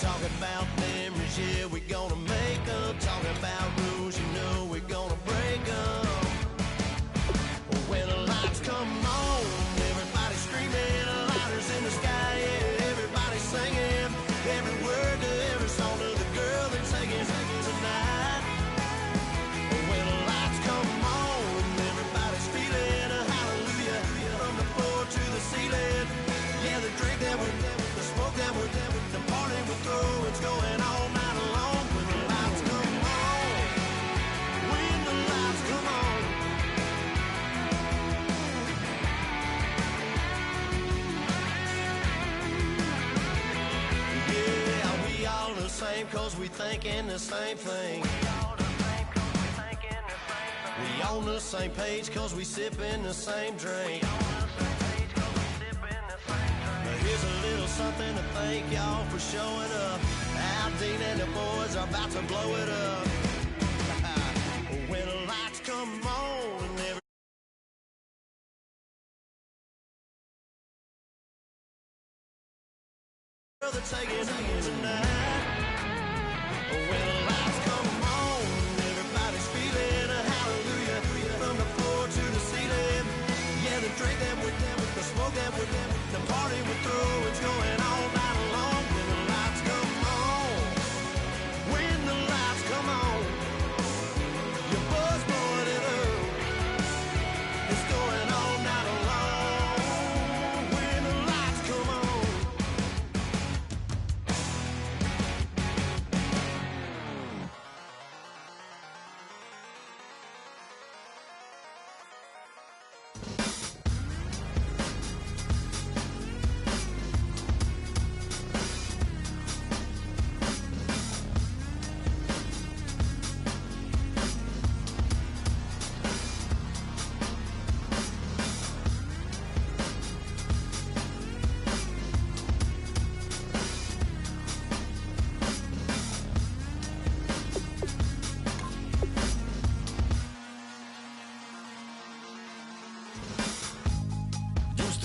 Talking about memories, yeah, we're gonna make them. Talking about rules, you know we're gonna break them. When the lights come on, everybody's screaming, lighters in the sky, yeah, everybody's singing. Every word to every song to the girl they're taking tonight. When the lights come on, everybody's feeling a hallelujah. From the floor to the ceiling, yeah, the drink that we're, the smoke that we're, the party we throw, it's going all night long. When the lights come on, when the lights come on. Yeah, we all the same cause we thinking the same thing. We on the same page cause we sipping the same drink. Here's a little something to thank y'all for showing up. Al Dean and the boys are about to blow it up. When the lights come on and every girl they're taking tonight. When the lights come on, everybody's feeling a hallelujah. From the floor to the ceiling, yeah, the drink that we're down with, the smoke that we're down with, the party we throw, it's going all night long. When the lights come on, when the lights come on, your buzz blowing it up, it's going all night long. When the lights come on.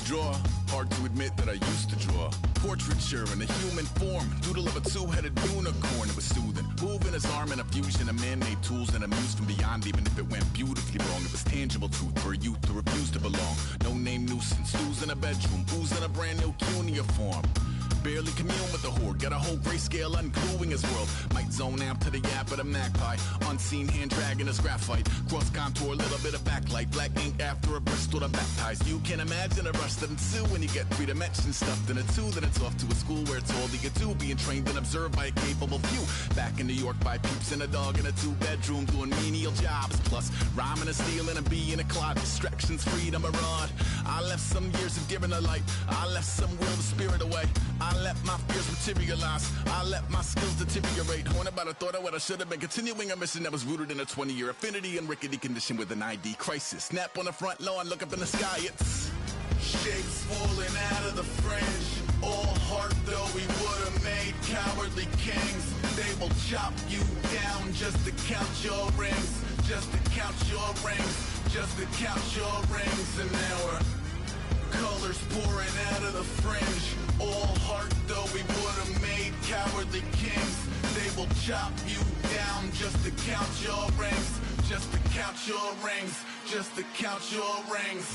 Draw, hard to admit that I used to draw. Portraiture in a human form, doodle of a two-headed unicorn. It was soothing, moving his arm in a fusion of man-made tools and a muse from beyond. Even if it went beautifully wrong, it was tangible truth for a youth to refuse to belong. No name nuisance, who's in a bedroom, who's in a brand new cuneiform. Barely commune with the horde, got a whole grayscale ungluing his world. Might zone amp to the yap of the magpie, unseen hand dragging his graphite. Cross contour, little bit of backlight, black ink after a Bristol to baptize. You can imagine a rush that ensue when you get three dimensions stuffed in a two. Then it's off to a school where it's all you get to, being trained and observed by a capable few. Back in New York by peeps and a dog in a two-bedroom doing menial jobs. Plus rhyming and stealing and being a clot, distractions, freedom, a rod. I left some years of giving a light, I left some will the spirit away. I let my fears materialize, I let my skills deteriorate. Haunted by the thought of what I should have been, continuing a mission that was rooted in a 20-year affinity and rickety condition with an ID crisis. Snap on the front lawn, look up in the sky, it's shapes falling out of the fringe. All heart though we would've made cowardly kings. They will chop you down just to count your rings, just to count your rings, just to count your rings. And now we're colors pouring out of the fringe. All heart though we would've made cowardly kings. They will chop you down just to count your rings, just to count your rings, just to count your rings.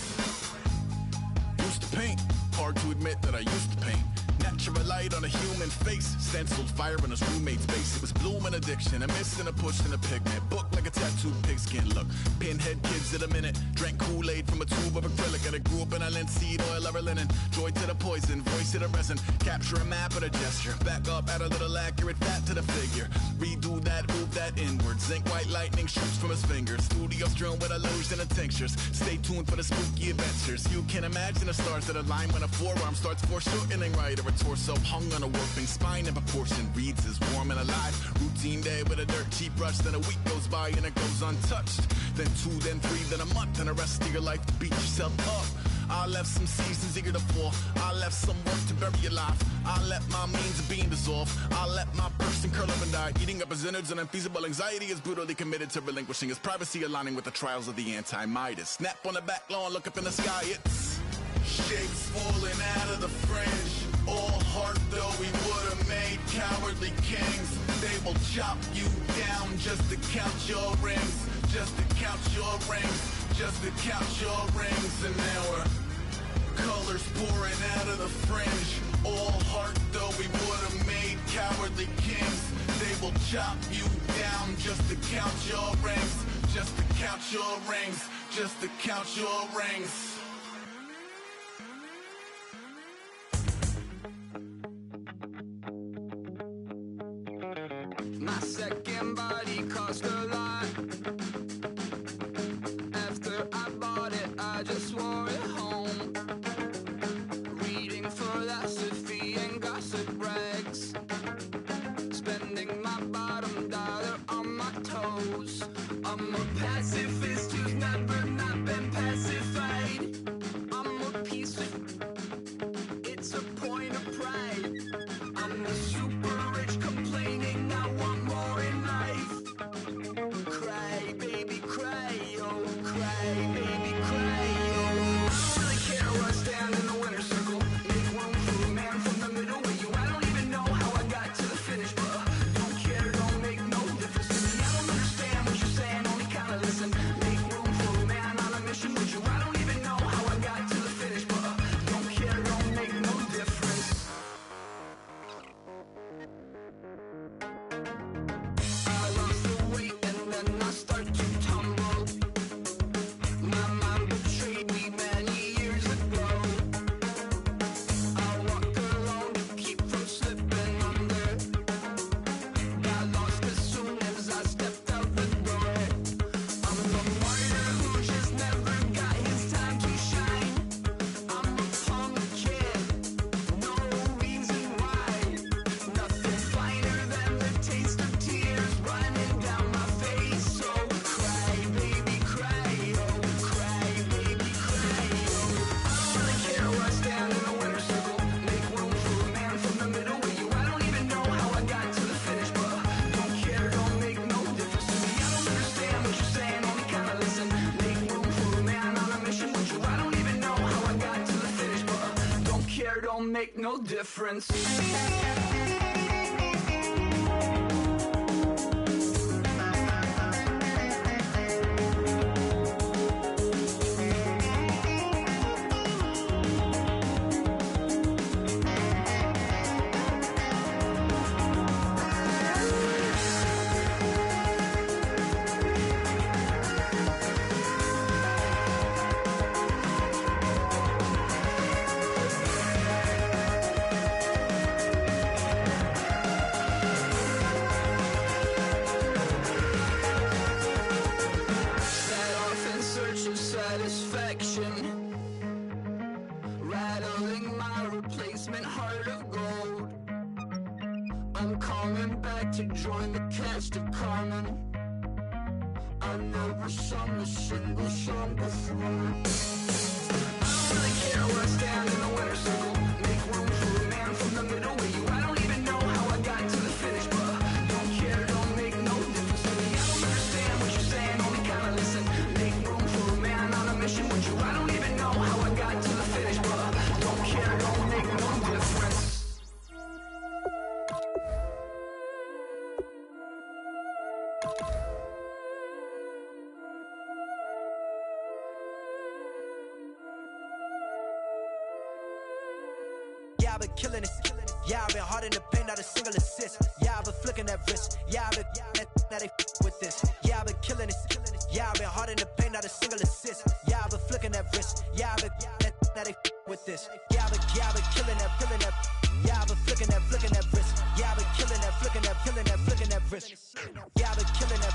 Used to paint, hard to admit that I used to paint. Natural light on a human face, stenciled fire in his roommate's face. It was bloom and addiction, a miss and a push and a pigment. Book like a tattooed pigskin look. Pinhead kids at a minute, drank Kool-Aid from a tube of acrylic. And I grew up in a linseed oil or a linen. Joy to the poison, voice to the resin. Capture a map of a gesture, back up, add a little accurate fat to the figure. Redo that, move that inward. Zinc white lightning shoots from his fingers. Studio strewn with illusion and tinctures. Stay tuned for the spooky adventures. You can imagine the stars that align when a forearm starts foreshortening right, or a torso hung on a warping spine in proportion. Reads as warm and alive. Routine day with a dirt cheap brush. Then a week goes by and it goes untouched. Then 2, then 3, then a month, and the rest of your life to beat yourself up. I left some seasons eager to fall. I left some work to bury alive. I let my means of being dissolve. I let my person curl up and die. Eating up his innards and unfeasible anxiety is brutally committed to relinquishing his privacy, aligning with the trials of the anti-Midas. Snap on the back lawn, look up in the sky, it's shapes falling out of the fringe. All heart though we would've made coward cowardly kings. They will chop you down just to count your rings. Just to count your rings. Just to count your rings. And now we're colors pouring out of the fringe. All heart though we would have made cowardly kings. They will chop you down just to count your rings. Just to count your rings. Just to count your rings. My second body cost a lot. After I bought it, I just wore it home. Reading philosophy and gossip rags. Spending my bottom dollar on my toes. I'm a pacifist who's never not been pacified. I'm a piece of... It's a point of pride. I'm the super rich complaining I want more in life. Cry, baby, cry, oh, cry, baby, cry, oh. I don't really care where I stand in the winner's circle. Make room for a man from the middle with you. I don't even know how I got to the finish, but don't care, don't make no difference to me. I don't understand what you're saying, only kinda listen. Make room for a man on a mission with you. I don't even know how I got to the finish, but don't care, don't make no difference. I lost the weight and then I start to tumble. My mom betrayed me many years ago. I walk alone to keep from slipping under. Got lost as soon as I stepped out the door. I'm the martyr who just never got his time to shine. I'm a punk kid, no reason why. Nothing finer than the taste of tears running down my face. So cry, baby, cry, oh, cry, baby, cry, oh. I don't really care where I stand in the winner's circle. Make room for a man from the middle with you. I don't even know how I got to the finish, but don't care, don't make no difference to me. I don't understand what you're saying, only kinda listen. Make room for a man on a mission with you. I don't even know how I got to the finish, but don't care, don't make no difference. Set off in search of satisfaction, rattling my replacement heart of gold. I'm coming back to join the cast of Carmen. I never sung a single song before. I don't really care where I stand in the winner's circle. Make room for a man from the middle with you. I don't even know how I got to the finish, but don't care, don't make no difference to me. I don't understand what you're saying, only kinda listen. Make room for a man on a mission with you. I don't even know how I got to the finish, but don't care, don't make no difference. Yeah, I've been killing it. Yeah, I've been hard in the paint, not a single assist. Yeah, I've been flicking that wrist. Yeah, I've been now they with this. Yeah, I've been killing it. Yeah, I've been hard in the paint, not a single assist. Yeah, I've been flicking that wrist. Yeah, I've been now they with this. Yeah, I've been killing that. Yeah, I've been flicking that wrist. Yeah, I've been killing that, flicking that wrist. Yeah, I've been killing that.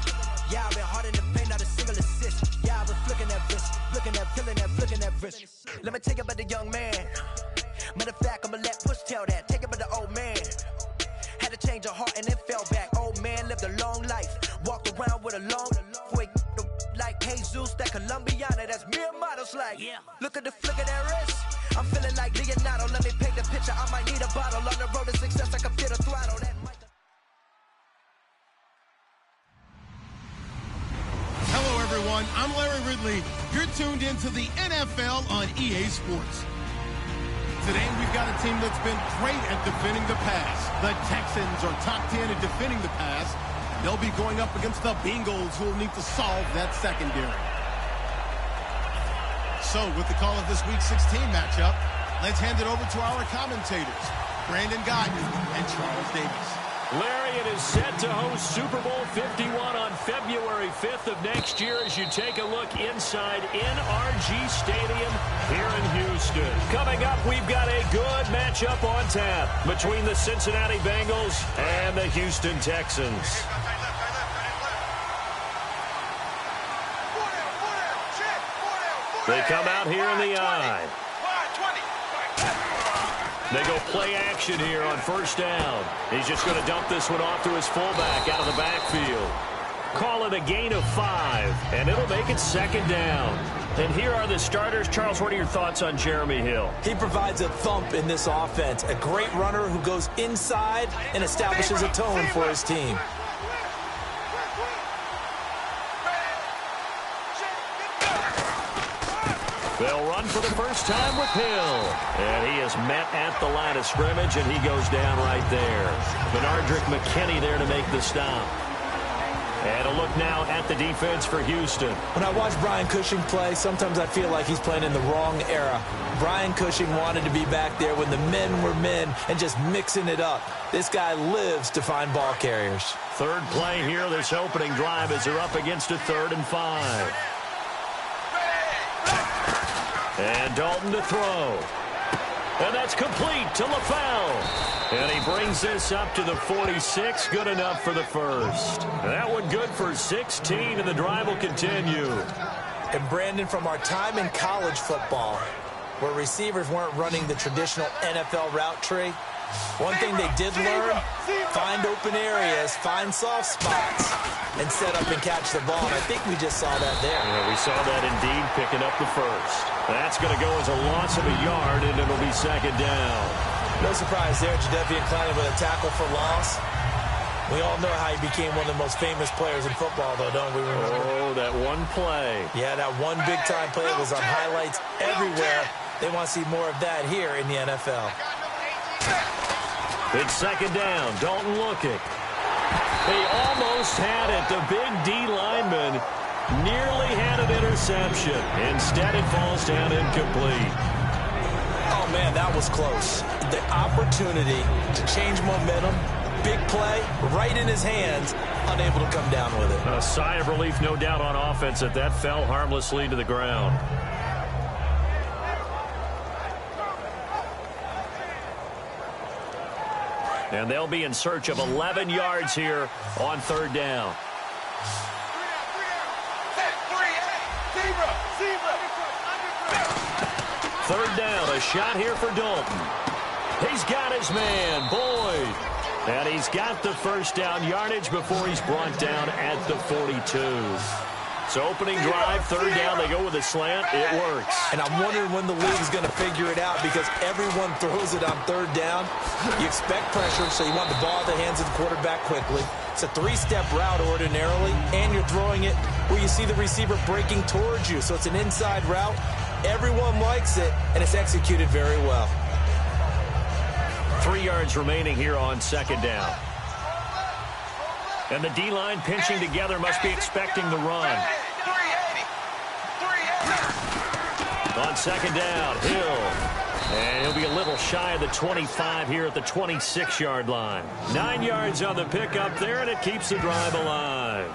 Yeah, I've been hard in the paint, not a single assist. Yeah, I've been flicking that wrist, flicking that wrist. Let me tell you about the young man. Matter of fact, I'ma let Push tell that. Take it about the old man. Had to change her heart and then fell back. Old man lived a long life. Walked around with a long way like Jesus, that Colombiana. That's mere models like. Yeah. Look at the flick of that wrist. I'm feeling like Leonardo. Let me paint the picture. I might need a bottle. On the road to success, I can fit a throttle. That mic. Hello, everyone. I'm Larry Ridley. You're tuned into the NFL on EA Sports. Today, we've got a team that's been great at defending the pass. The Texans are top 10 at defending the pass. They'll be going up against the Bengals, who will need to solve that secondary. So, with the call of this Week 16 matchup, let's hand it over to our commentators, Brandon Guyton and Charles Davis. Larry, it is set to host Super Bowl 51 on February 5th of next year as you take a look inside NRG Stadium here in Houston. Coming up, we've got a good matchup on tap between the Cincinnati Bengals and the Houston Texans. They come out here in the eye. They go play action here on first down. He's just going to dump this one off to his fullback out of the backfield. Call it a gain of 5, and it'll make it second down. And here are the starters. Charles, what are your thoughts on Jeremy Hill? He provides a thump in this offense. A great runner who goes inside and establishes a tone for his team. They'll run for the first time with Hill. And he is met at the line of scrimmage, and he goes down right there. Benardrick McKinney there to make the stop. And a look now at the defense for Houston. When I watch Brian Cushing play, sometimes I feel like he's playing in the wrong era. Brian Cushing wanted to be back there when the men were men and just mixing it up. This guy lives to find ball carriers. Third play here, this opening drive as they're up against a 3rd and 5. And Dalton to throw. And that's complete to LaFell. And he brings this up to the 46. Good enough for the first. That one good for 16, and the drive will continue. And Brandon, from our time in college football, where receivers weren't running the traditional NFL route tree, one thing they did learn, find open areas, find soft spots, and set up and catch the ball. And I think we just saw that there. Yeah, we saw that indeed, picking up the first. That's going to go as a loss of a yard, and it'll be second down. No surprise there, Jadeveon Clowney with a tackle for loss. We all know how he became one of the most famous players in football, though, don't we? Oh, that one play. Yeah, that one big-time play was on highlights everywhere. They want to see more of that here in the NFL. It's second down. Dalton looking. He almost had it. The big D lineman nearly had an interception. Instead, it falls down incomplete. Oh, man, that was close. The opportunity to change momentum, big play, right in his hands, unable to come down with it. A sigh of relief, no doubt, on offense that fell harmlessly to the ground. And they'll be in search of 11 yards here on third down. Third down, a shot here for Dalton. He's got his man, Boyd. And he's got the first down yardage before he's brought down at the 42. So opening drive, third down, they go with a slant. It works. And I'm wondering when the league is going to figure it out, because everyone throws it on third down. You expect pressure, so you want the ball at the hands of the quarterback quickly. It's a 3-step route ordinarily, and you're throwing it where you see the receiver breaking towards you. So it's an inside route. Everyone likes it, and it's executed very well. 3 yards remaining here on second down. And the D-line pinching together, must be expecting the run. On second down, Hill. And he'll be a little shy of the 25 here at the 26-yard line. 9 yards on the pickup there, and it keeps the drive alive.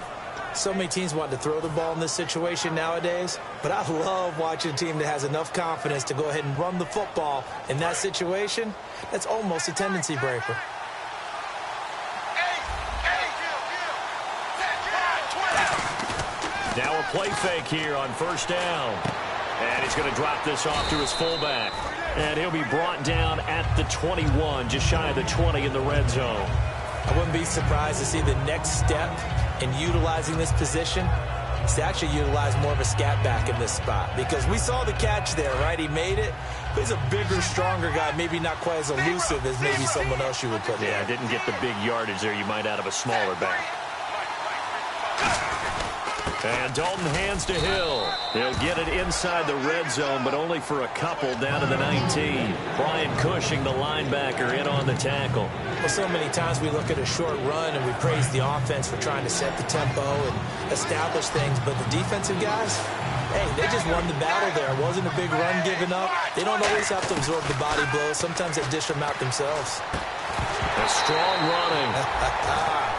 So many teams want to throw the ball in this situation nowadays, but I love watching a team that has enough confidence to go ahead and run the football in that situation. That's almost a tendency breaker. Now a play fake here on first down. And he's going to drop this off to his fullback. And he'll be brought down at the 21, just shy of the 20 in the red zone. I wouldn't be surprised to see the next step in utilizing this position is to actually utilize more of a scat back in this spot, because we saw the catch there, right? He made it. He's a bigger, stronger guy, maybe not quite as elusive as maybe someone else you would put there. Yeah, didn't get the big yardage there you might out of a smaller back. And Dalton hands to Hill. He'll get it inside the red zone, but only for a couple down to the 19. Brian Cushing, the linebacker, in on the tackle. Well, so many times we look at a short run and we praise the offense for trying to set the tempo and establish things, but the defensive guys, hey, they just won the battle there. It wasn't a big run given up. They don't always have to absorb the body blows. Sometimes they dish them out themselves. A strong running.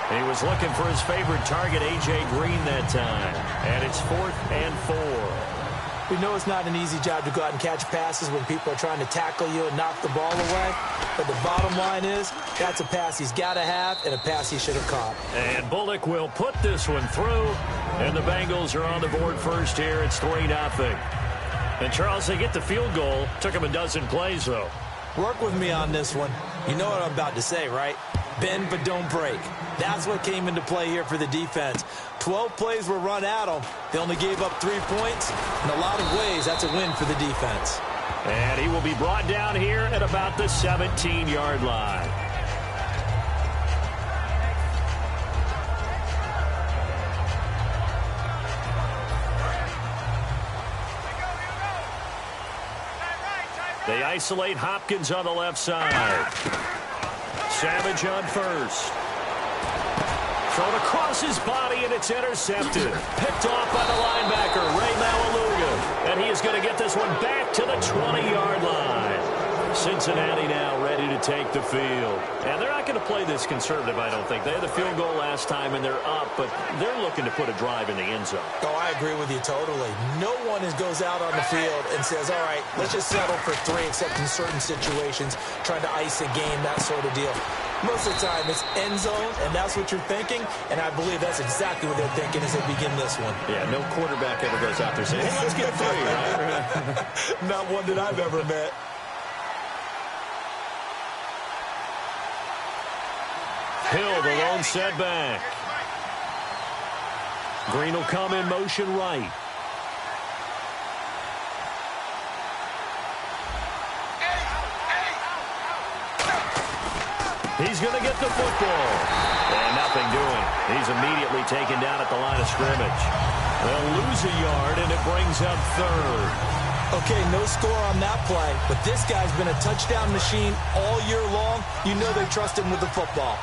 He was looking for his favorite target, A.J. Green, that time. And it's 4th and 4. We know it's not an easy job to go out and catch passes when people are trying to tackle you and knock the ball away. But the bottom line is, that's a pass he's got to have and a pass he should have caught. And Bullock will put this one through. And the Bengals are on the board first here. It's 3-0. And, Charles, they get the field goal. Took them a dozen plays, though. Work with me on this one. You know what I'm about to say, right? Bend but don't break. That's what came into play here for the defense. 12 plays were run at them. They only gave up 3 points. In a lot of ways, that's a win for the defense. And he will be brought down here at about the 17-yard line. They isolate Hopkins on the left side. Savage on first. Thrown across his body, and it's intercepted. Picked off by the linebacker, Ray Maualuga. And he is going to get this one back to the 20-yard line. Cincinnati now ready to take the field. And they're not going to play this conservative, I don't think. They had the field goal last time, and they're up, but they're looking to put a drive in the end zone. Oh, I agree with you totally. No one goes out on the field and says, all right, let's just settle for 3, except in certain situations, trying to ice a game, that sort of deal. Most of the time, it's end zone, and that's what you're thinking, and I believe that's exactly what they're thinking as they begin this one. Yeah, no quarterback ever goes out there saying, hey, let's get 3. Right? Not one that I've ever met. Hill, the lone setback. Green will come in motion right. He's going to get the football. And nothing doing. He's immediately taken down at the line of scrimmage. They'll lose a yard, and it brings up 3rd. Okay, no score on that play, but this guy's been a touchdown machine all year long. You know they trust him with the football.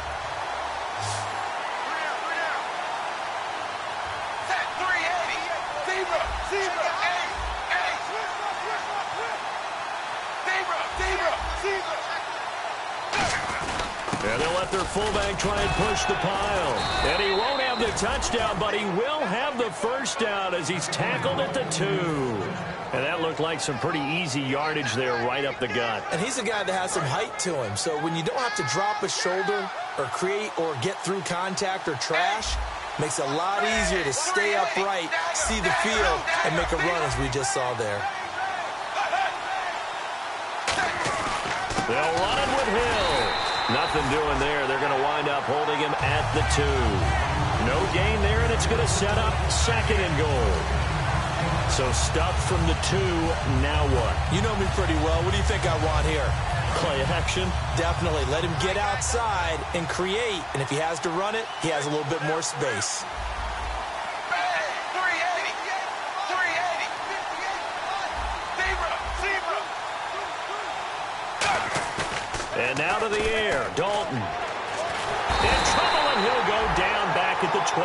And they'll let their fullback try and push the pile. And he won't have the touchdown, but he will have the first down as he's tackled at the 2. And that looked like some pretty easy yardage there right up the gut. And he's a guy that has some height to him. So when you don't have to drop a shoulder or create or get through contact or trash, makes it a lot easier to stay upright, see the field, and make a run as we just saw there. They'll run it with Hill. Nothing doing there. They're going to wind up holding him at the 2. No gain there, and it's going to set up 2nd and goal. So stuffed from the 2, now what? You know me pretty well. What do you think I want here? Play action? Definitely. Let him get outside and create. And if he has to run it, he has a little bit more space. And now to the air, Dalton. In trouble, and he'll go down back at the 12.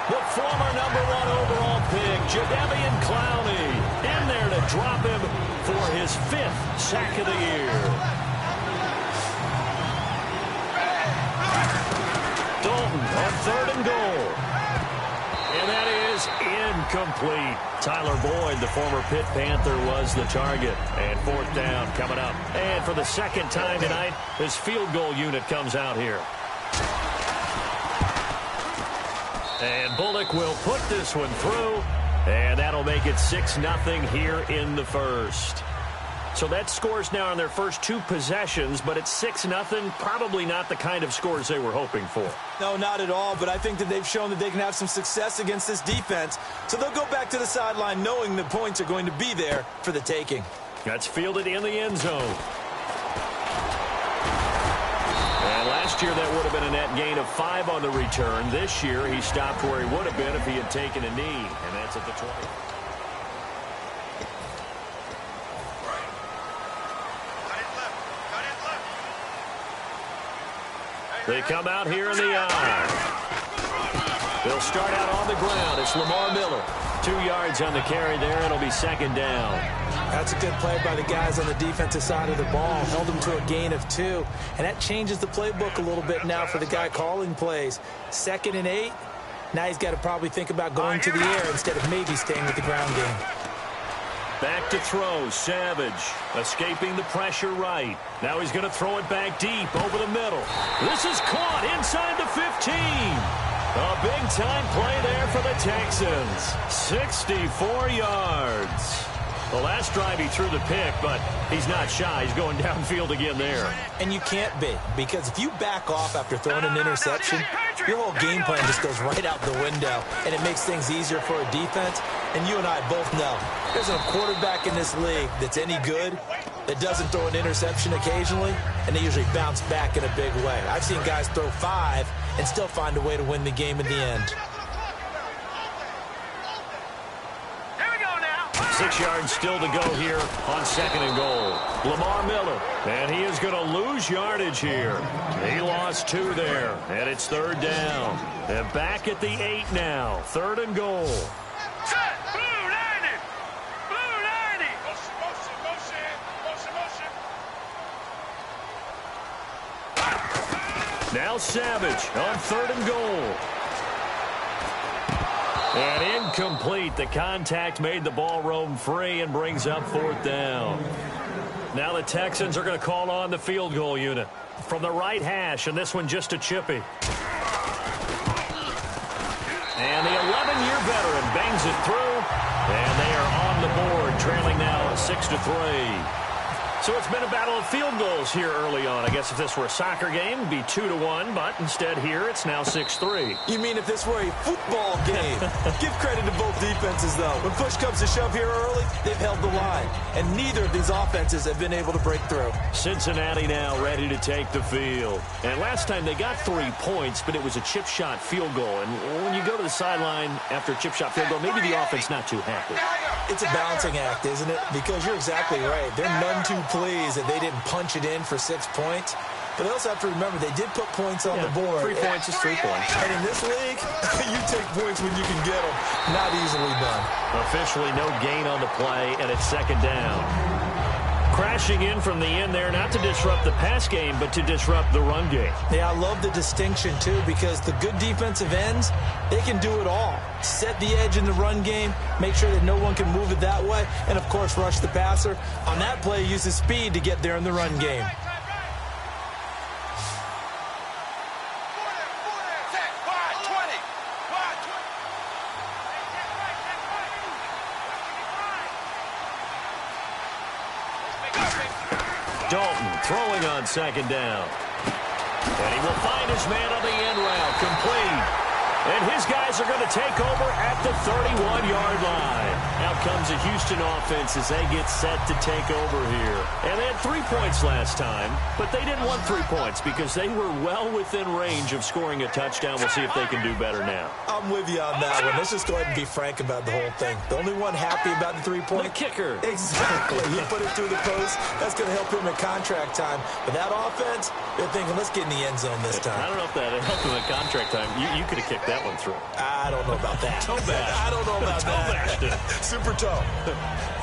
The former #1 overall pick, Jadeveon Clowney, in there to drop him for his 5th sack of the year. Dalton on 3rd and goal. And that is incomplete. Tyler Boyd, the former Pitt Panther, was the target. And 4th down coming up. And for the 2nd time tonight, his field goal unit comes out here. And Bullock will put this one through. And that'll make it 6-0 here in the first. So that scores now on their first 2 possessions, but it's 6-0. Probably not the kind of scores they were hoping for. No, not at all, but I think that they've shown that they can have some success against this defense. So they'll go back to the sideline knowing the points are going to be there for the taking. That's fielded in the end zone. And last Last year, that would have been a net gain of 5 on the return. This year, he stopped where he would have been if he had taken a knee, and that's at the 20. They come out here in the eye. They'll start out on the ground. It's Lamar Miller. 2 yards on the carry there. It'll be second down. That's a good play by the guys on the defensive side of the ball. Held them to a gain of 2. And that changes the playbook a little bit now for the guy calling plays. 2nd and 8. Now he's got to probably think about going to the air instead of maybe staying with the ground game. Back to throw. Savage escaping the pressure right. Now he's going to throw it back deep over the middle. This is caught inside the 15. A big-time play there for the Texans. 64 yards. The last drive he threw the pick, but he's not shy. He's going downfield again there. And you can't be, because if you back off after throwing an interception, your whole game plan just goes right out the window, and it makes things easier for a defense. And you and I both know there's a quarterback in this league that's any good that doesn't throw an interception occasionally, and they usually bounce back in a big way. I've seen guys throw 5 and still find a way to win the game in the end. 6 yards still to go here on 2nd and goal. Lamar Miller, and he is going to lose yardage here. He lost 2 there, and it's 3rd down. And back at the 8 now. 3rd and goal. Set! Blue 90! Blue 90! Motion. Now Savage on 3rd and goal. And incomplete. The contact made the ball roam free and brings up 4th down. Now the Texans are going to call on the field goal unit from the right hash, and this one just a chippy. And the 11-year veteran bangs it through, and they are on the board, trailing now 6-3. So it's been a battle of field goals here early on. I guess if this were a soccer game, it'd be 2-1, but instead here it's now 6-3. You mean if this were a football game? Give credit to both defenses, though. When push comes to shove here early, they've held the line, and neither of these offenses have been able to break through. Cincinnati now ready to take the field. And last time they got 3 points, but it was a chip shot field goal. And when you go to the sideline after a chip shot field goal, maybe the offense not too happy. It's a balancing act, isn't it? Because you're exactly right. They're none too pleased that they didn't punch it in for 6 points. But they also have to remember they did put points on the board. 3 points is 3 points. And in this league, you take points when you can get them. Not easily done. Officially no gain on the play, and it's 2nd down. Crashing in from the end there, not to disrupt the pass game, but to disrupt the run game. Yeah, I love the distinction, too, because the good defensive ends, they can do it all. Set the edge in the run game, make sure that no one can move it that way, and, of course, rush the passer. On that play, use his speed to get there in the run game. Dalton throwing on 2nd down. And he will find his man on the end route, complete. And his guys are going to take over at the 31-yard line. Out comes the Houston offense as they get set to take over here. And they had 3 points last time, but they didn't want 3 points because they were well within range of scoring a touchdown. We'll see if they can do better now. I'm with you on that one. Let's just go ahead and be frank about the whole thing. The only one happy about the 3-point. The kicker. Exactly. He put it through the post. That's going to help him at contract time. But that offense, they're thinking, let's get in the end zone this time. I don't know if that helped him at contract time. You could have kicked that one through. I don't know about that. Toe bash. I don't know about that. Super toe.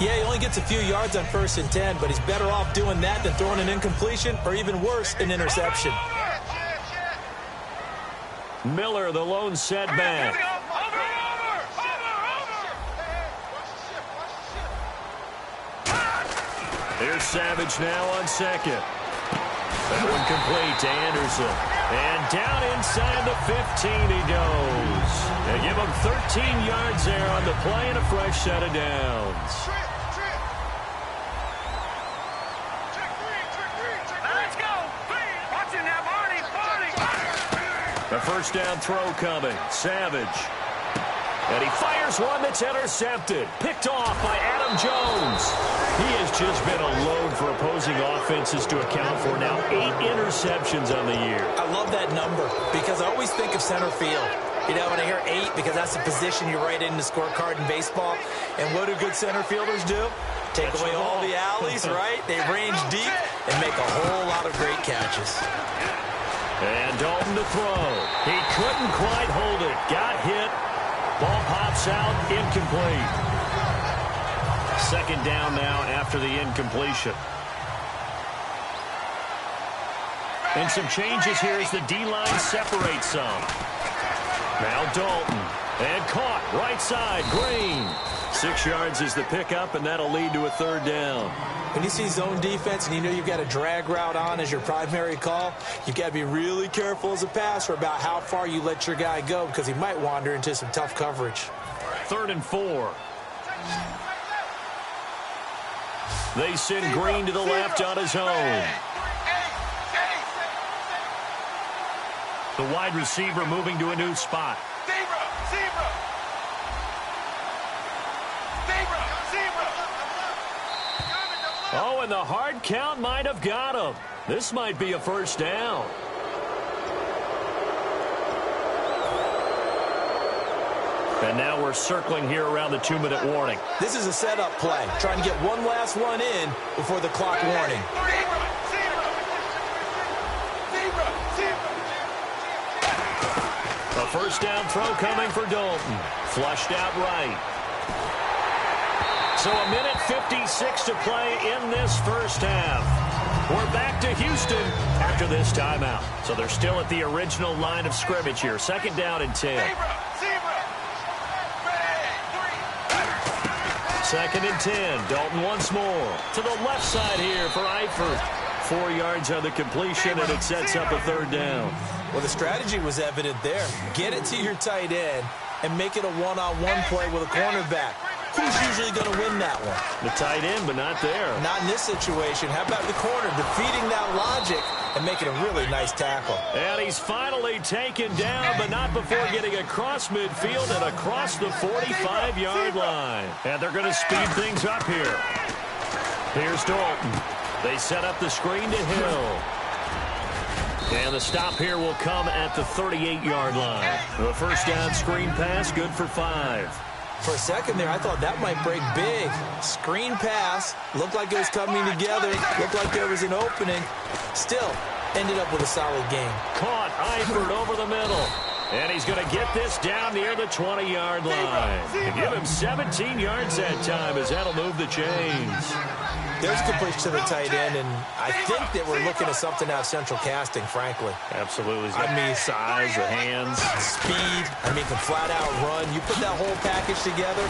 Yeah, he only gets a few yards on 1st and 10, but he's better off doing that than throwing an incompletion or even worse, an interception. Miller, the lone setback. Here's Savage now on 2nd. That one complete to Anderson. And down inside the 15 he goes. They give him 13 yards there on the play and a fresh set of downs. Let's go! Watching that, Barney! The 1st down throw coming. Savage. And he fires one that's intercepted. Picked off by Adam Jones. He has just been a load for opposing offenses to account for now. 8 interceptions on the year. I love love that number because I always think of center field. You know, when I hear 8, because that's the position you write in the scorecard in baseball. And what do good center fielders do? Take away all the alleys, right? They range deep and make a whole lot of great catches. And Dalton to throw. He couldn't quite hold it. Got hit. Ball pops out. Incomplete. Second down now after the incompletion. And some changes here as the D-line separates some. Now Dalton. And caught. Right side. Green. 6 yards is the pickup, and that'll lead to a third down. When you see zone defense and you know you've got a drag route on as your primary call, you've got to be really careful as a passer about how far you let your guy go because he might wander into some tough coverage. 3rd and 4. They send Green to the left on his own. The wide receiver moving to a new spot. Oh, and the hard count might have got him. This might be a first down. And now we're circling here around the 2-minute warning. This is a setup play, trying to get one last one in before the clock warning. A first down throw coming for Dalton. Flushed out right. So 1:56 to play in this first half. We're back to Houston after this timeout. So they're still at the original line of scrimmage here. 2nd down and 10. 2nd and 10. Dalton once more. To the left side here for Eifert. 4 yards on the completion, and it sets up a third down. Well, the strategy was evident there. Get it to your tight end and make it a one-on-one play with a cornerback. Who's usually going to win that one? The tight end, but not there. Not in this situation. How about the corner defeating that logic and making a really nice tackle? And he's finally taken down, but not before getting across midfield and across the 45-yard line. And they're going to speed things up here. Here's Dalton. They set up the screen to Hill. And the stop here will come at the 38-yard line. The first down screen pass, good for 5. For a second there, I thought that might break big. Screen pass, looked like it was coming together, looked like there was an opening. Still, ended up with a solid game. Caught Eifert over the middle. And he's going to get this down near the 20-yard line. And give him 17 yards that time as that'll move the chains. There's completion to the tight end, and I think that we're looking at something out of central casting, frankly. Absolutely. I mean, size, the hands. Speed, can flat out run. You put that whole package together,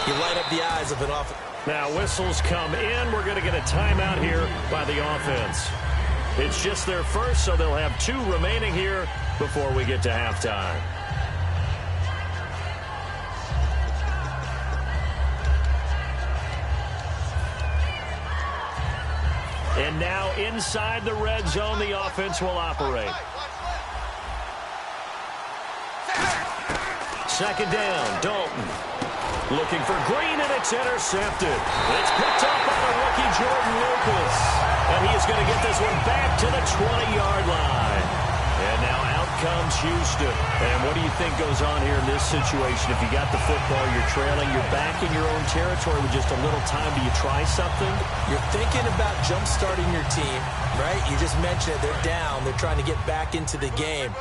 you light up the eyes of an offense. Now whistles come in. We're going to get a timeout here by the offense. It's just their first, so they'll have 2 remaining here before we get to halftime. And now inside the red zone, the offense will operate. 2nd down, Dalton. Looking for Green, and it's intercepted. It's picked up by the rookie Jordan Lucas. And he is going to get this one back to the 20-yard line. And now out comes Houston. And what do you think goes on here in this situation? If you got the football, you're trailing, you're back in your own territory with just a little time. Do you try something? You're thinking about jump-starting your team, right? You just mentioned it. They're down. They're trying to get back into the game.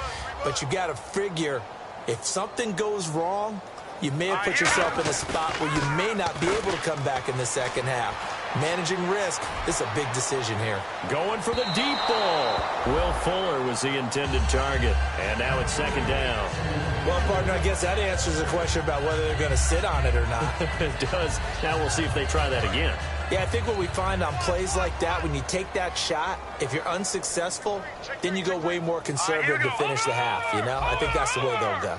But you got to figure if something goes wrong, you may have put yourself in a spot where you may not be able to come back in the second half. Managing risk is a big decision here. Going for the deep ball. Will Fuller was the intended target. And now it's 2nd down. Well, partner, I guess that answers the question about whether they're going to sit on it or not. It does. Now we'll see if they try that again. Yeah, I think what we find on plays like that, when you take that shot, if you're unsuccessful, then you go way more conservative to finish the half, you know? I think that's the way they'll go.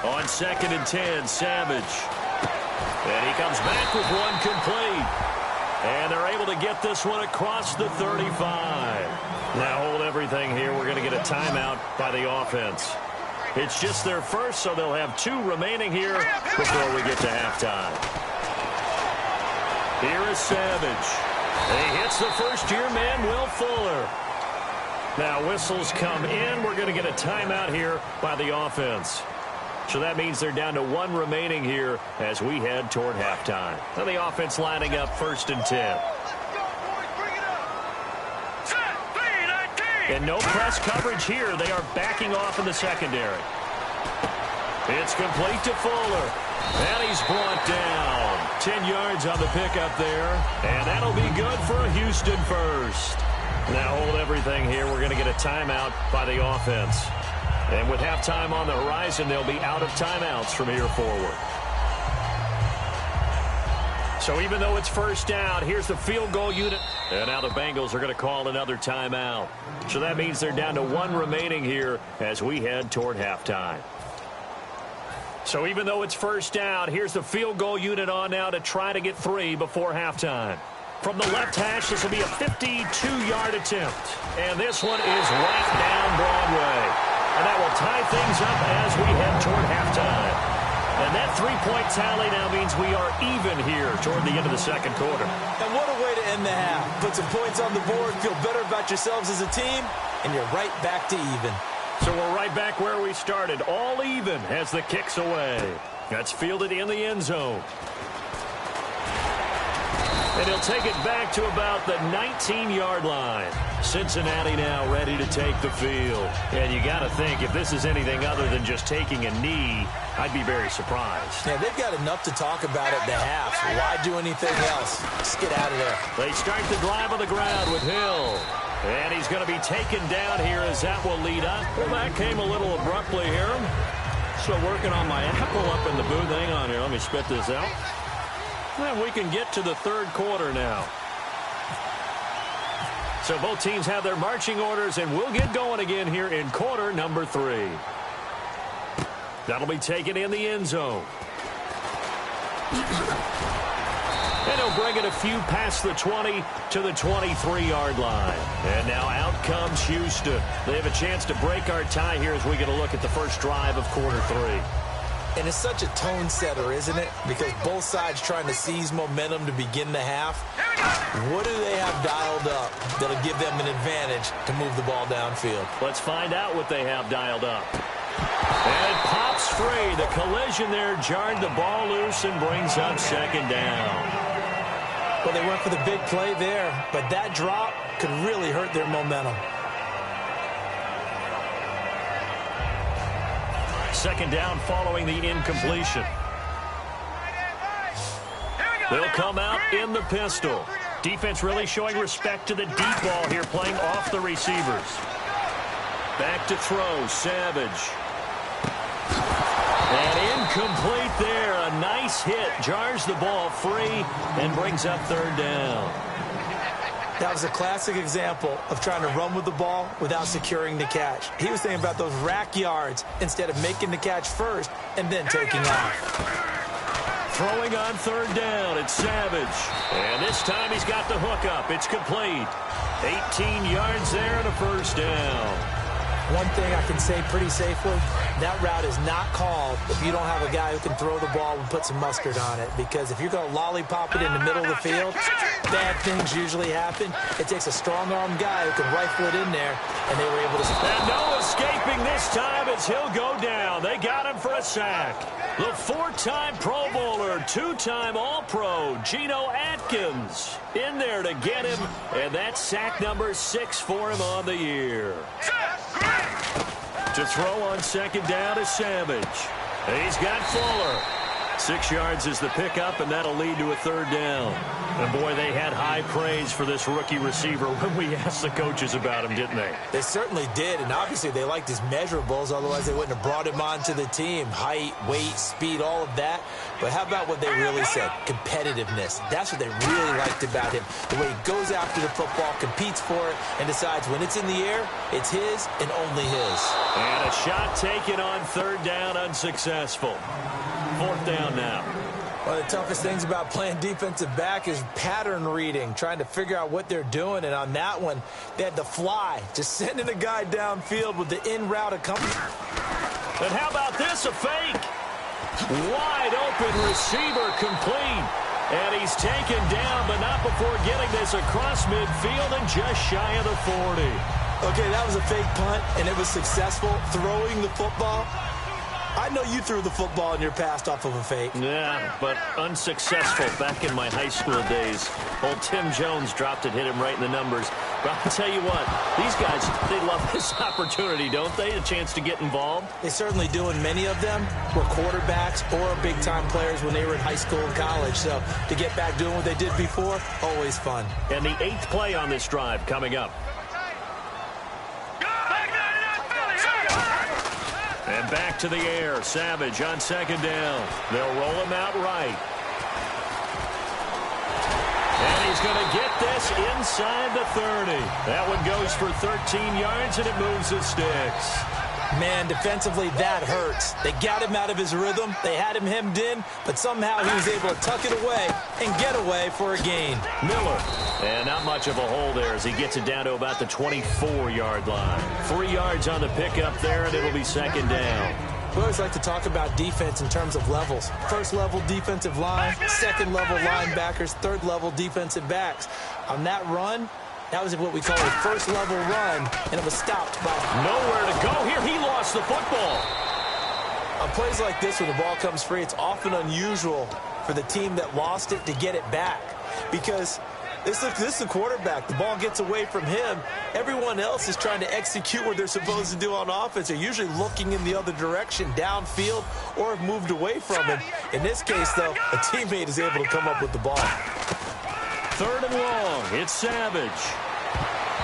On 2nd and 10, Savage. And he comes back with one complete. And they're able to get this one across the 35. Now hold everything here. We're going to get a timeout by the offense. It's just their first, so they'll have 2 remaining here before we get to halftime. Here is Savage. He hits the first-year man, Will Fuller. Now whistles come in. We're going to get a timeout here by the offense. So that means they're down to 1 remaining here as we head toward halftime. Now the offense lining up 1st and 10. And no press coverage here. They are backing off in the secondary. It's complete to Fuller. And he's brought down. 10 yards on the pickup there. And that'll be good for a Houston first. Now hold everything here. We're going to get a timeout by the offense. And with halftime on the horizon, they'll be out of timeouts from here forward. So even though it's first down, here's the field goal unit. And now the Bengals are going to call another timeout. So that means they're down to 1 remaining here as we head toward halftime. So even though it's first down, here's the field goal unit on now to try to get 3 before halftime. From the left hash, this will be a 52-yard attempt. And this one is right down Broadway. And that will tie things up as we head toward halftime. And that 3-point tally now means we are even here toward the end of the second quarter. And what a way to end the half. Put some points on the board, feel better about yourselves as a team, and you're right back to even. So we're right back where we started, all even as the kick's away. That's fielded in the end zone. And he'll take it back to about the 19-yard line. Cincinnati now ready to take the field. And you got to think, if this is anything other than just taking a knee, I'd be very surprised. Yeah, they've got enough to talk about at the half. Why do anything else? Just get out of there. They start the drive on the ground with Hill. And he's going to be taken down here as that will lead up. Well, that came a little abruptly here. Still working on my apple up in the booth. Hang on here. Let me spit this out. And we can get to the third quarter now. So both teams have their marching orders, and we'll get going again here in quarter number 3. That'll be taken in the end zone. And he'll bring it a few past the 20 to the 23-yard line. And now out comes Houston. They have a chance to break our tie here as we get a look at the first drive of quarter 3. And it's such a tone setter, isn't it? Because both sides trying to seize momentum to begin the half. What do they have dialed up that'll give them an advantage to move the ball downfield? Let's find out what they have dialed up. And it pops free. The collision there jarred the ball loose and brings up second down. Well, they went for the big play there, but that drop could really hurt their momentum. Second down following the incompletion. They'll come out in the pistol. Defense really showing respect to the deep ball here, playing off the receivers. Back to throw, Savage. And incomplete there. A nice hit. Jars the ball free and brings up third down. That was a classic example of trying to run with the ball without securing the catch. He was thinking about those rack yards instead of making the catch first and then taking off. Throwing on third down, it's Savage. And this time he's got the hook up. It's complete. 18 yards there and a first down. One thing I can say pretty safely, that route is not called if you don't have a guy who can throw the ball and put some mustard on it. Because if you're going to lollipop it in the middle of the field, bad things usually happen. It takes a strong-armed guy who can rifle it in there, and they were able to... And no escaping this time as he'll go down. They got him for a sack. The 4-time Pro Bowler, 2-time All-Pro, Geno Atkins, in there to get him. And that's sack number 6 for him on the year. To throw on second down is Savage. He's got Fuller. 6 yards is the pickup, and that'll lead to a third down. And, boy, they had high praise for this rookie receiver when we asked the coaches about him, didn't they? They certainly did, and obviously they liked his measurables. Otherwise, they wouldn't have brought him onto the team. Height, weight, speed, all of that. But how about what they really said? Competitiveness. That's what they really liked about him. The way he goes after the football, competes for it, and decides when it's in the air, it's his and only his. And a shot taken on third down, unsuccessful. Fourth down now. One of the toughest things about playing defensive back is pattern reading, trying to figure out what they're doing. And on that one, they had to fly, just sending a guy downfield with the in-route accompaniment. And how about this, a fake? Wide open receiver complete. And he's taken down, but not before getting this across midfield and just shy of the 40. Okay, that was a fake punt, and it was successful. Throwing the football, I know you threw the football in your past off of a fake. Yeah, but unsuccessful back in my high school days. Old Tim Jones dropped it, hit him right in the numbers. But I'll tell you what, these guys, they love this opportunity, don't they? A chance to get involved. They certainly do, and many of them were quarterbacks or big-time players when they were in high school and college. So to get back doing what they did before, always fun. And the 8th play on this drive coming up. And back to the air. Savage on 2nd down. They'll roll him out right. And he's going to get this inside the 30. That one goes for 13 yards, and it moves the sticks. Man, defensively, that hurts. They got him out of his rhythm. They had him hemmed in, but somehow he was able to tuck it away and get away for a gain. Miller. And not much of a hole there as he gets it down to about the 24-yard line. 3 yards on the pickup there, and it'll be 2nd down. We always like to talk about defense in terms of levels. 1st level defensive line, 2nd level linebackers, 3rd level defensive backs. On that run, that was what we call a 1st level run, and it was stopped by nowhere to go here. He lost the football. On plays like this where the ball comes free, it's often unusual for the team that lost it to get it back, because this is the quarterback. The ball gets away from him. Everyone else is trying to execute what they're supposed to do on offense. They're usually looking in the other direction, downfield, or have moved away from him. In this case, though, a teammate is able to come up with the ball. 3rd and long. It's Savage.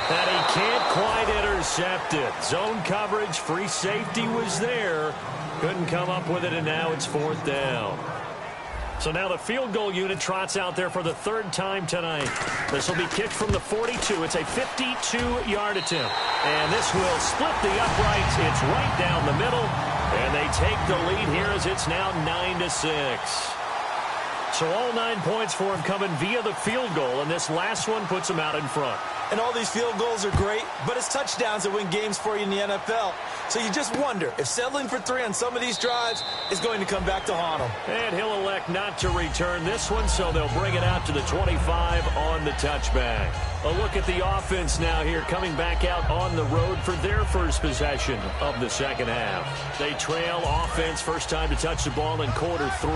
And he can't quite intercept it. Zone coverage, free safety was there. Couldn't come up with it, and now it's 4th down. So now the field goal unit trots out there for the 3rd time tonight. This will be kicked from the 42. It's a 52-yard attempt. And this will split the uprights. It's right down the middle. And they take the lead here as it's now 9-6. So all 9 points for him coming via the field goal, and this last one puts him out in front. And all these field goals are great, but it's touchdowns that win games for you in the NFL. So you just wonder if settling for 3 on some of these drives is going to come back to haunt him. And he'll elect not to return this one, so they'll bring it out to the 25 on the touchback. A look at the offense now here, coming back out on the road for their first possession of the 2nd half. They trail offense, first time to touch the ball in quarter 3,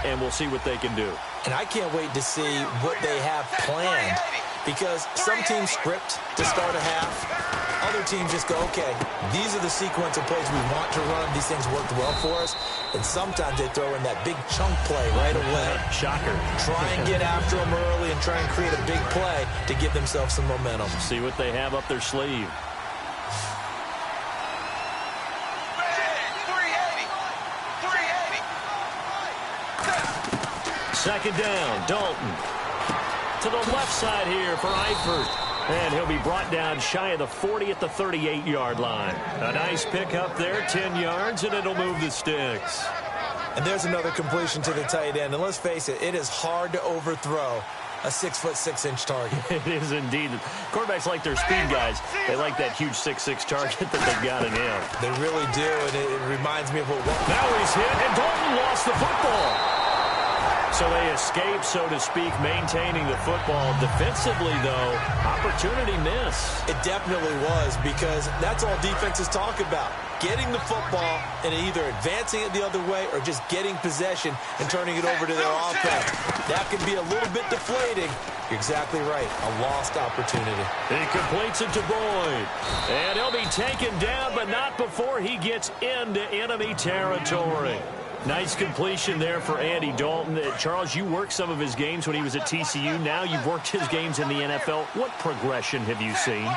and we'll see what they can do. And I can't wait to see what they have planned, because some teams script to start a half. Other teams just go, okay, these are the sequence of plays we want to run. These things worked well for us. And sometimes they throw in that big chunk play right away. Shocker. Try and get after them early and try and create a big play to give themselves some momentum. See what they have up their sleeve. 2nd down, Dalton. To the left side here for Eifert. And he'll be brought down shy of the 40 at the 38-yard line. A nice pick up there, 10 yards, and it'll move the sticks. And there's another completion to the tight end. And let's face it, it is hard to overthrow a 6'6" target. It is indeed. Quarterbacks like their speed guys. They like that huge 6'6" target that they've got in him. They really do, and it reminds me of what... Now he's hit, and Dalton lost the football. So they escape, so to speak, maintaining the football. Defensively, though, opportunity miss. It definitely was, because that's all defenses talk about. Getting the football and either advancing it the other way or just getting possession and turning it over to their offense. That can be a little bit deflating. You're exactly right. A lost opportunity. He completes it to Boyd. And he'll be taken down, but not before he gets into enemy territory. Nice completion there for Andy Dalton. Charles, you worked some of his games when he was at TCU. Now you've worked his games in the NFL. What progression have you seen?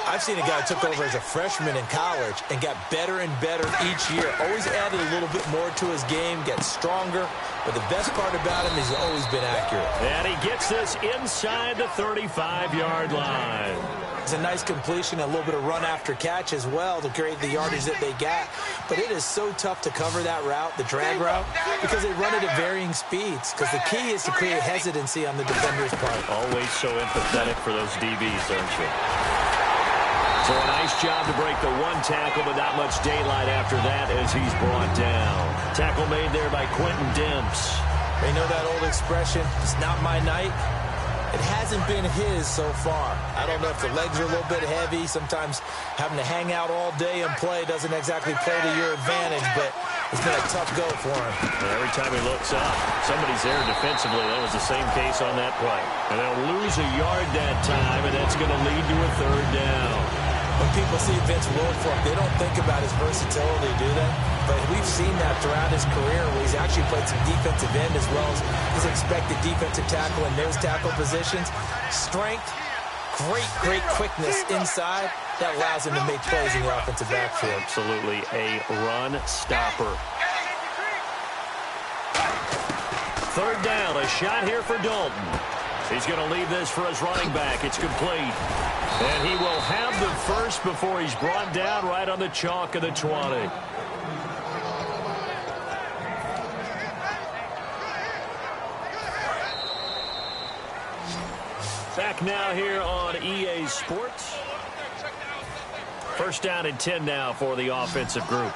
I've seen a guy who took over as a freshman in college and got better and better each year. Always added a little bit more to his game, gets stronger. But the best part about him is he's always been accurate. And he gets this inside the 35-yard line. It's a nice completion, a little bit of run after catch as well to create the yardage that they got. But it is so tough to cover that route, the drag route, because they run it at varying speeds. Because the key is to create hesitancy on the defender's part. Always so empathetic for those DBs, aren't you? So a nice job to break the one tackle, but not much daylight after that as he's brought down. Tackle made there by Quentin Demps. You know that old expression, it's not my night? It hasn't been his so far. I don't know if the legs are a little bit heavy. Sometimes having to hang out all day and play doesn't exactly play to your advantage, but it's been a tough go for him. Every time he looks up, somebody's there defensively. That was the same case on that play. And they'll lose a yard that time, and that's going to lead to a third down. When people see Vince Wilfork, they don't think about his versatility, do they? But we've seen that throughout his career where he's actually played some defensive end as well as his expected defensive tackle and nose tackle positions. Strength, great quickness inside. That allows him to make plays in the offensive backfield. Absolutely a run stopper. Third down, a shot here for Dalton. He's going to leave this for his running back. It's complete. And he will have the first before he's brought down right on the chalk of the 20. Back now here on EA Sports. First down and 10 now for the offensive group.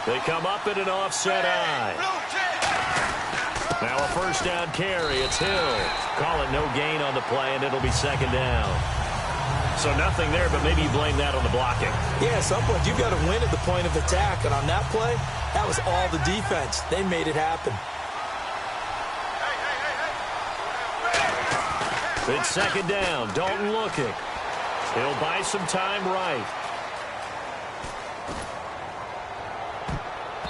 They come up in an offset eye. Now a first down carry. It's Hill. Call it no gain on the play, and it'll be second down. So nothing there, but maybe you blame that on the blocking. Yeah, at some point you've got to win at the point of attack, and on that play, that was all the defense. They made it happen. It's second down. Dalton looking. He'll buy some time right.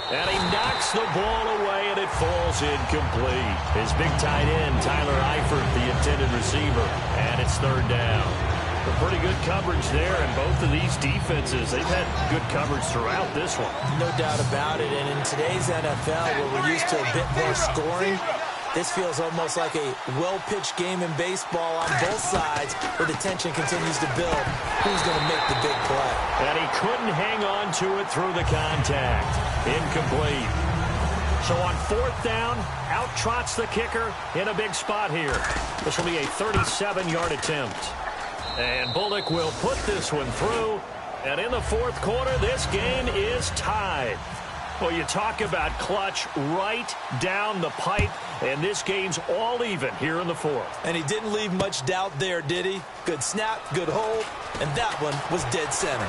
And he knocks the ball away, and it falls incomplete. His big tight end, Tyler Eifert, the intended receiver. And it's third down. A pretty good coverage there, and both of these defenses, they've had good coverage throughout this one. No doubt about it. And in today's NFL, where we're used to a bit more scoring, this feels almost like a well-pitched game in baseball on both sides where the tension continues to build. Who's going to make the big play? And he couldn't hang on to it through the contact. Incomplete. So on fourth down, out trots the kicker in a big spot here. This will be a 37-yard attempt. And Bullock will put this one through. And in the fourth quarter, this game is tied. Well, you talk about clutch right down the pipe, and this game's all even here in the fourth. And he didn't leave much doubt there, did he? Good snap, good hold, and that one was dead center.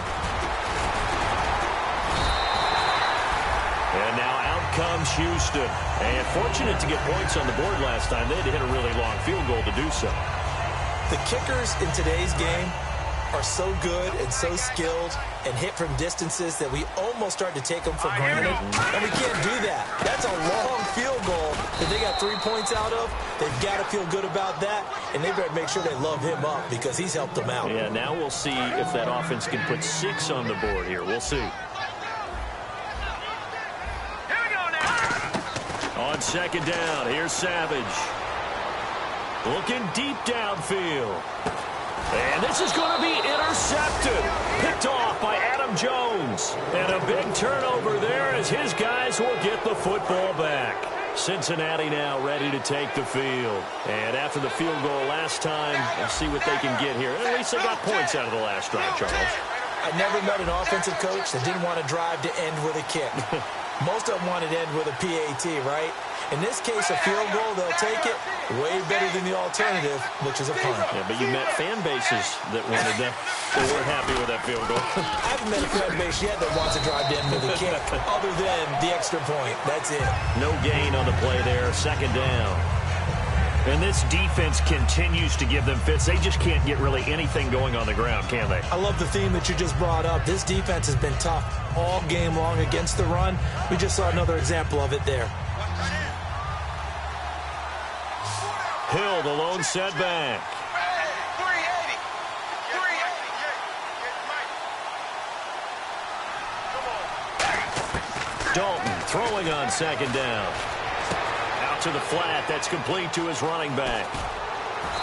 And now out comes Houston. And fortunate to get points on the board last time. They had to hit a really long field goal to do so. The kickers in today's game are so good and so skilled and hit from distances that we almost start to take them for granted. And we can't do that. That's a long field goal that they got 3 points out of. They've got to feel good about that, and they better make sure they love him up because he's helped them out. Yeah, now we'll see if that offense can put 6 on the board here. We'll see. On second down, here's Savage. Looking deep downfield. And this is going to be intercepted. Picked off by Adam Jones. And a big turnover there as his guys will get the football back. Cincinnati now ready to take the field. And after the field goal last time, we'll see what they can get here. At least they got points out of the last drive, Charles. I never met an offensive coach that didn't want to drive to end with a kick. Most of them wanted to end with a PAT, right? In this case, a field goal, they'll take it. Way better than the alternative, which is a punt. Yeah, but you met fan bases that wanted that. They weren't happy with that field goal. I haven't met a fan base yet that wants to drive to end with a kick, other than the extra point. That's it. No gain on the play there. Second down. And this defense continues to give them fits. They just can't get really anything going on the ground, can they? I love the theme that you just brought up. This defense has been tough all game long against the run. We just saw another example of it there. Hill, the lone setback. Dalton throwing on second down. Out to the flat. That's complete to his running back.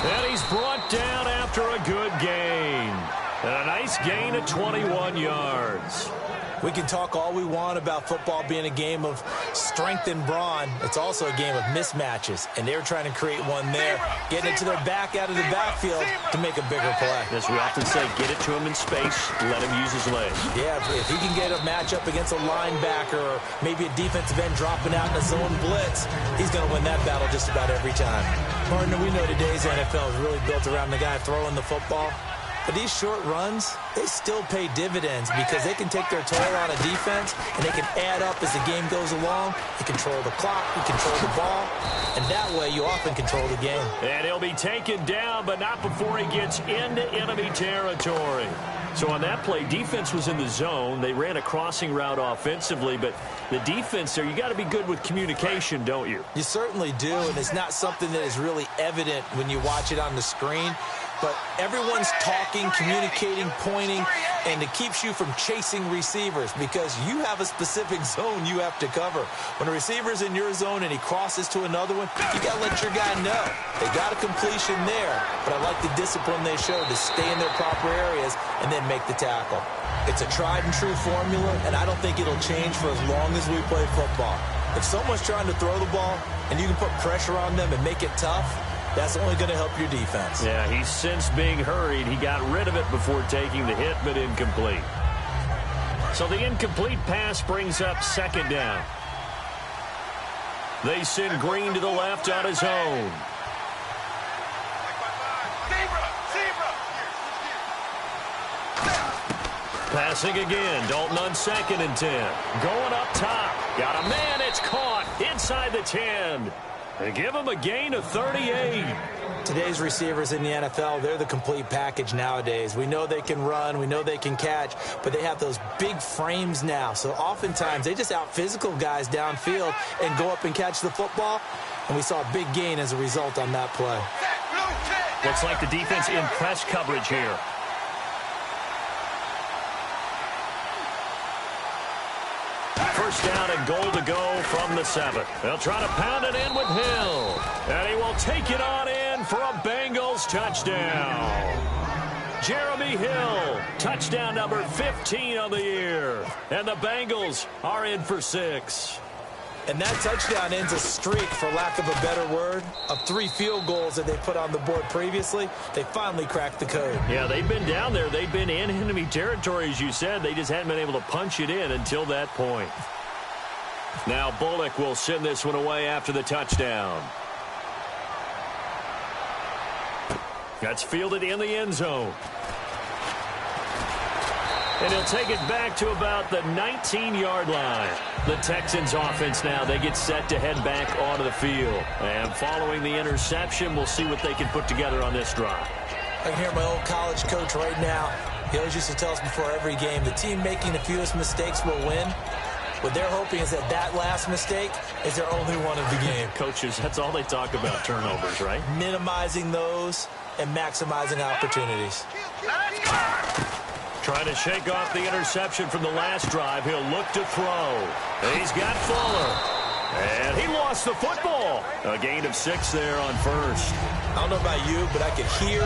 And he's brought down after a good gain. And a nice gain of 21 yards. We can talk all we want about football being a game of strength and brawn. It's also a game of mismatches, and they were trying to create one there, getting it to their back out of the backfield to make a bigger play. As we often say, get it to him in space, let him use his legs. Yeah, if he can get a matchup against a linebacker or maybe a defensive end dropping out in a zone blitz, he's going to win that battle just about every time. Partner, we know today's NFL is really built around the guy throwing the football. But these short runs, they still pay dividends because they can take their toll on a defense and they can add up as the game goes along. They control the clock, they control the ball, and that way you often control the game. And he'll be taken down, but not before he gets into enemy territory. So on that play, defense was in the zone. They ran a crossing route offensively, but the defense there, you got to be good with communication, don't you? You certainly do, and it's not something that is really evident when you watch it on the screen. But everyone's talking, communicating, pointing, and it keeps you from chasing receivers because you have a specific zone you have to cover. When a receiver's in your zone and he crosses to another one, you got to let your guy know. They got a completion there, but I like the discipline they showed to stay in their proper areas and then make the tackle. It's a tried and true formula, and I don't think it'll change for as long as we play football. If someone's trying to throw the ball and you can put pressure on them and make it tough, that's only going to help your defense. Yeah, he's since being hurried. He got rid of it before taking the hit, but incomplete. So the incomplete pass brings up second down. They send Green to the left on his own. Passing again. Dalton on 2nd and 10. Going up top. Got a man. It's caught inside the 10. They give him a gain of 38. Today's receivers in the NFL, they're the complete package nowadays. We know they can run, we know they can catch, but they have those big frames now. So oftentimes they just out-physical guys downfield and go up and catch the football. And we saw a big gain as a result on that play. Looks like the defense in press coverage here. First down and goal to go from the 7. They'll try to pound it in with Hill. And he will take it on in for a Bengals touchdown. Jeremy Hill, touchdown number 15 of the year. And the Bengals are in for 6. And that touchdown ends a streak, for lack of a better word, of 3 field goals that they put on the board previously. They finally cracked the code. Yeah, they've been down there. They've been in enemy territory, as you said. They just hadn't been able to punch it in until that point. Now Bullock will send this one away after the touchdown. That's fielded in the end zone. And he'll take it back to about the 19-yard line. The Texans offense now, they get set to head back onto the field. And following the interception, we'll see what they can put together on this drive. I can hear my old college coach right now. He always used to tell us before every game, the team making the fewest mistakes will win. What they're hoping is that that last mistake is their only one of the game. Coaches, that's all they talk about, turnovers, right? Minimizing those and maximizing opportunities. Trying to shake off the interception from the last drive. He'll look to throw. He's got Fuller. And he lost the football. A gain of 6 there on first. I don't know about you, but I could hear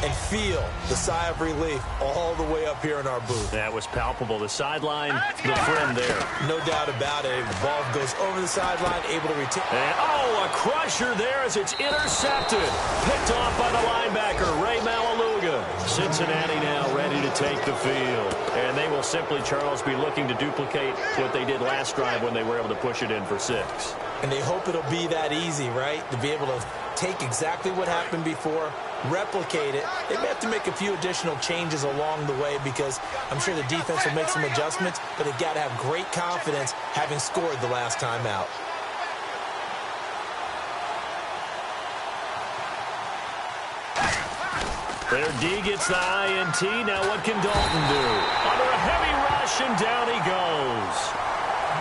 and feel the sigh of relief all the way up here in our booth. That was palpable. The sideline, the friend there. No doubt about it. The ball goes over the sideline, able to retain. And, oh, a crusher there as it's intercepted. Picked off by the linebacker, Ray Malaluga. Cincinnati now ready to take the field. And they will simply, Charles, be looking to duplicate what they did last drive when they were able to push it in for 6. And they hope it'll be that easy, right? To be able to take exactly what happened before, replicate it. They may have to make a few additional changes along the way because I'm sure the defense will make some adjustments, but they've got to have great confidence having scored the last time out. Their D gets the INT. Now what can Dalton do? Under a heavy rush, and down he goes.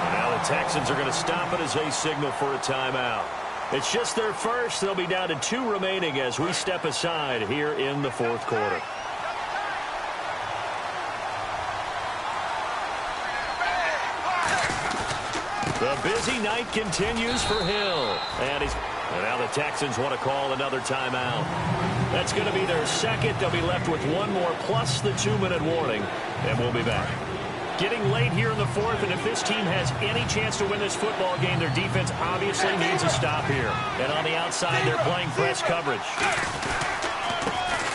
And now the Texans are going to stop it as they signal for a timeout. It's just their first. They'll be down to 2 remaining as we step aside here in the 4th quarter. The busy night continues for Hill. And now the Texans want to call another timeout. That's going to be their second. They'll be left with 1 more plus the 2-minute warning. And we'll be back. Getting late here in the fourth, and if this team has any chance to win this football game, their defense obviously needs a stop here. And on the outside, they're playing press coverage.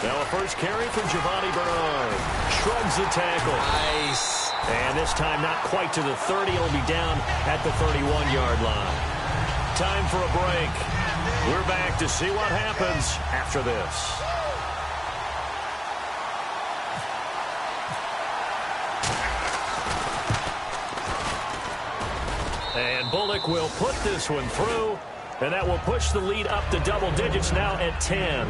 Now a first carry for Giovanni Bernard. Shrugs the tackle. Nice. And this time not quite to the 30. It'll be down at the 31-yard line. Time for a break. We're back to see what happens after this. And Bullock will put this one through, and that will push the lead up to double digits now at 10.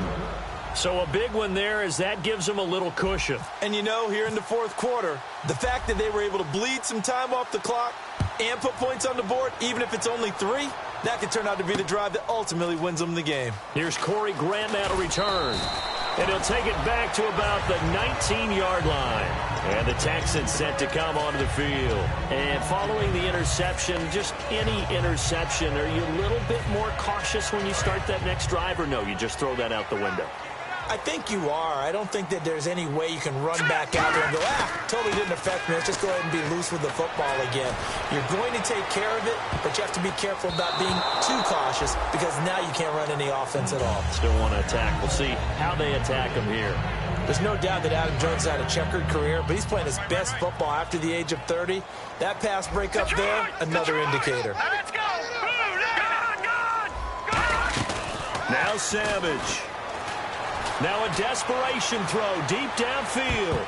So a big one there as that gives them a little cushion. And you know, here in the fourth quarter, the fact that they were able to bleed some time off the clock and put points on the board, even if it's only 3, that could turn out to be the drive that ultimately wins them the game. Here's Corey Grant now to return. And he'll take it back to about the 19-yard line. And the Texans set to come onto the field. And following the interception, just any interception, are you a little bit more cautious when you start that next drive, or no, you just throw that out the window? I think you are. I don't think that there's any way you can run back out there and go, totally didn't affect me. Let's just go ahead and be loose with the football again. You're going to take care of it, but you have to be careful about being too cautious because now you can't run any offense at all. Still want to attack. We'll see how they attack him here. There's no doubt that Adam Jones had a checkered career, but he's playing his best football after the age of 30. That pass breakup there, another indicator. Let's go! Now Savage. Now a desperation throw deep downfield.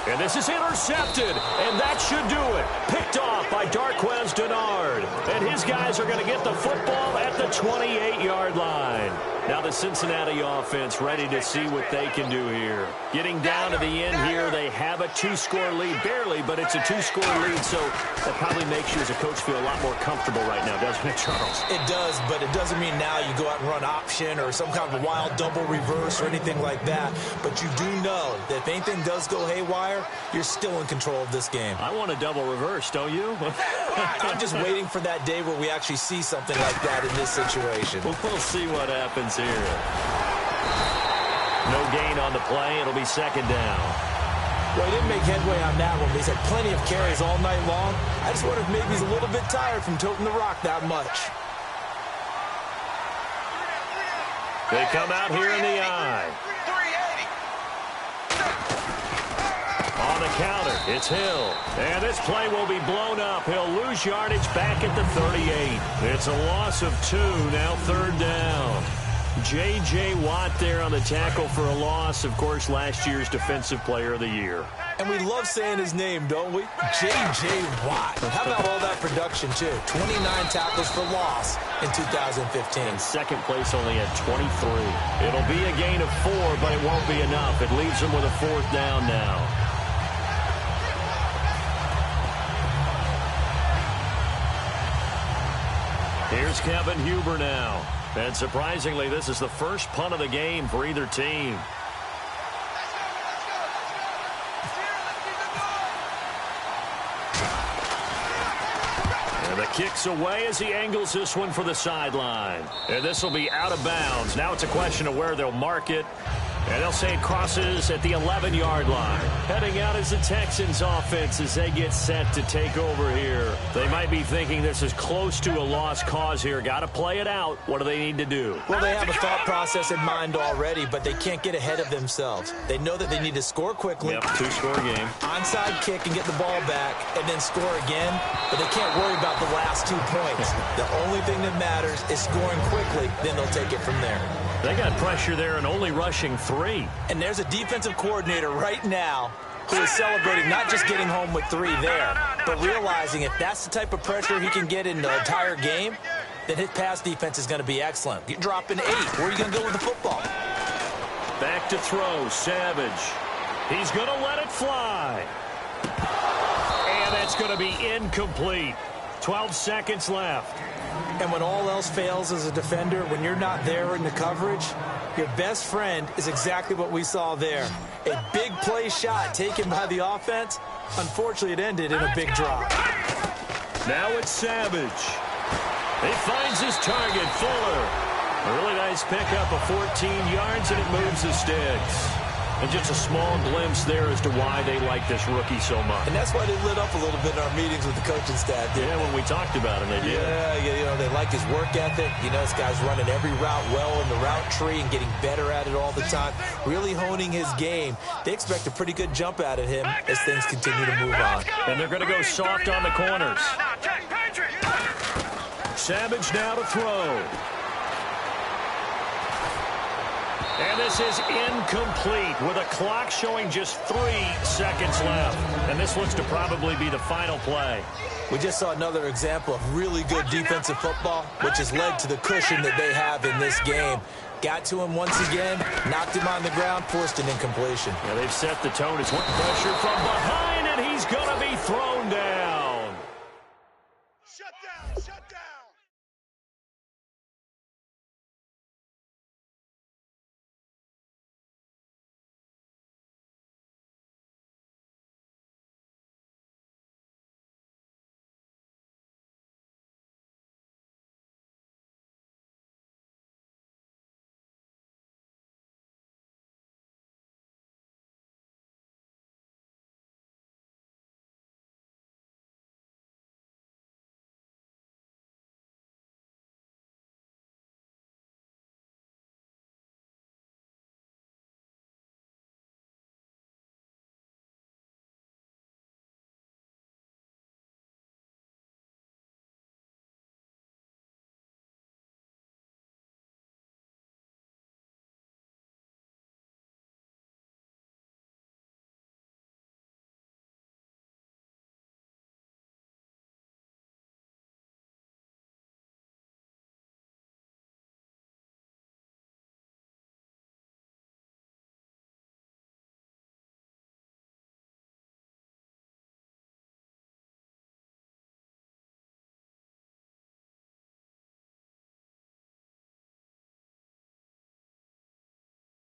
And this is intercepted, and that should do it. Picked off by Darquez Dennard. And his guys are going to get the football at the 28-yard line. Now the Cincinnati offense ready to see what they can do here. Getting down to the end here, they have a 2-score lead. Barely, but it's a 2-score lead, so that probably makes you as a coach feel a lot more comfortable right now, doesn't it, Charles? It does, but it doesn't mean now you go out and run option or some kind of wild double reverse or anything like that. But you do know that if anything does go haywire, you're still in control of this game. I want a double reverse, don't you? I'm just waiting for that day where we actually see something like that in this situation. Well, we'll see what happens here. No gain on the play. It'll be second down. Well, he didn't make headway on that one, but he's had plenty of carries all night long. I just wonder if maybe he's a little bit tired from toting the rock that much. They come out here in the eye. On the counter, it's Hill. And this play will be blown up. He'll lose yardage back at the 38. It's a loss of 2, now third down. J.J. Watt there on the tackle for a loss. Of course, last year's Defensive Player of the Year. And we love saying his name, don't we? J.J. Watt. How about all that production, too? 29 tackles for loss in 2015. And second place only at 23. It'll be a gain of 4, but it won't be enough. It leaves them with a fourth down now. Here's Kevin Huber now. And surprisingly, this is the first punt of the game for either team. And the kick's away as he angles this one for the sideline. And this will be out of bounds. Now it's a question of where they'll mark it. And they'll say it crosses at the 11-yard line. Heading out is the Texans offense as they get set to take over here. They might be thinking this is close to a lost cause here. Got to play it out. What do they need to do? Well, they have a thought process in mind already, but they can't get ahead of themselves. They know that they need to score quickly. Yep, 2-score game. Onside kick and get the ball back and then score again. But they can't worry about the last 2 points. The only thing that matters is scoring quickly. Then they'll take it from there. They got pressure there and only rushing 3. And there's a defensive coordinator right now who is celebrating not just getting home with 3 there, but realizing if that's the type of pressure he can get in the entire game, then his pass defense is going to be excellent. You're dropping 8. Where are you going to go with the football? Back to throw, Savage. He's going to let it fly. And that's going to be incomplete. 12 seconds left. And when all else fails as a defender, when you're not there in the coverage, your best friend is exactly what we saw there. A big play shot taken by the offense. Unfortunately, it ended in a big drop. Now it's Savage. He finds his target, Fuller. A really nice pickup of 14 yards, and it moves the sticks. And just a small glimpse there as to why they like this rookie so much. And that's why they lit up a little bit in our meetings with the coaching staff. Yeah, when we talked about him, they did. Yeah, they like his work ethic. This guy's running every route well in the route tree and getting better at it all the time, really honing his game. They expect a pretty good jump out of him as things continue to move on. And they're going to go soft on the corners. Savage now to throw. And this is incomplete with a clock showing just 3 seconds left. And this looks to probably be the final play. We just saw another example of really good defensive football, which has led to the cushion that they have in this game. Got to him once again, knocked him on the ground, forced an incompletion. Yeah, they've set the tone. It's one pressure from behind, and he's going to be thrown down.